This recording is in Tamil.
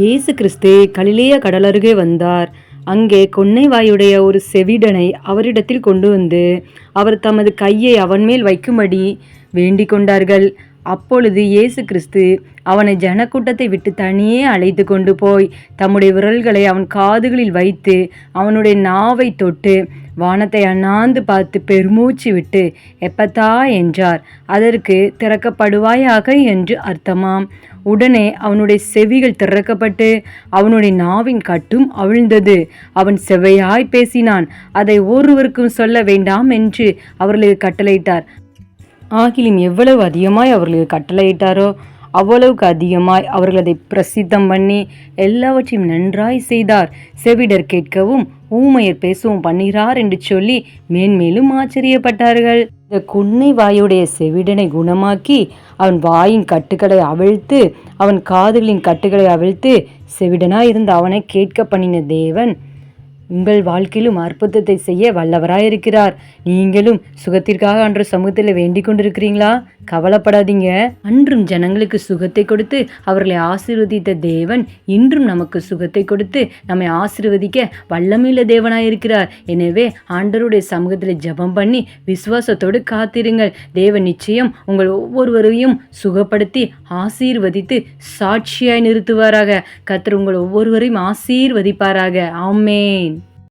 இயேசு கிறிஸ்து கலிலேய கடலருகே வந்தார். அங்கே கொன்னைவாயுடைய ஒரு செவிடனை அவரிடத்தில் கொண்டு வந்து அவர் தமது கையை அவன் மேல் வைக்கும்படி வேண்டிக் கொண்டார்கள். அப்பொழுது இயேசு கிறிஸ்து அவனை ஜனக்கூட்டத்தை விட்டு தனியே அழைத்து கொண்டு போய் தம்முடைய விரல்களை அவன் காதுகளில் வைத்து அவனுடைய நாவை தொட்டு வானத்தை அண்ணாந்து பார்த்து பெருமூச்சு விட்டு எப்பத்தா என்றார். அதற்கு திறக்கப்படுவாயாக என்று அர்த்தமாம். உடனே அவனுடைய செவிகள் திறக்கப்பட்டு அவனுடைய நாவின் கட்டும் அவிழ்ந்தது. அவன் செவ்வையாய் பேசினான். அதை ஒருவருக்கும் சொல்ல வேண்டாம் என்று அவர்களுக்கு கட்டளையிட்டார். ஆகிலும் எவ்வளவு அதிகமாய் அவர்களுக்கு கட்டளையிட்டாரோ அவ்வளவுக்கு அதிகமாய் அவர்கள் அதை பிரசித்தம் பண்ணி எல்லாவற்றையும் நன்றாய் செய்தார். செவிடர் கேட்கவும் ஊமையர் பேசவும் பண்ணிறார் என்று சொல்லி மேன்மேலும் ஆச்சரியப்பட்டார்கள். இந்த குன்னை வாயுடைய செவிடனை குணமாக்கி அவன் வாயின் கட்டுக்களை அவிழ்த்து அவன் காதுகளின் கட்டுக்களை அவிழ்த்து செவிடனாய் இருந்த அவனை கேட்க பண்ணின தேவன் உங்கள் வாழ்க்கையிலும் அற்புதத்தை செய்ய வல்லவராயிருக்கிறார். நீங்களும் சுகத்திற்காக அன்று சமூகத்தில் வேண்டிக் கொண்டிருக்கிறீங்களா? கவலைப்படாதீங்க. அன்றும் ஜனங்களுக்கு சுகத்தை கொடுத்து அவர்களை ஆசீர்வதித்த தேவன் இன்றும் நமக்கு சுகத்தை கொடுத்து நம்மை ஆசீர்வதிக்க வல்லமையுள்ள தேவனாயிருக்கிறார். எனவே ஆண்டவருடைய சமூகத்தில் ஜெபம் பண்ணி விசுவாசத்தோடு காத்திருங்கள். தேவன் நிச்சயம் உங்கள் ஒவ்வொருவரையும் சுகப்படுத்தி ஆசீர்வதித்து சாட்சியாய் நிறுத்துவாராக. கர்த்தர் உங்கள் ஒவ்வொருவரையும் ஆசீர்வதிப்பாராக. ஆமென்.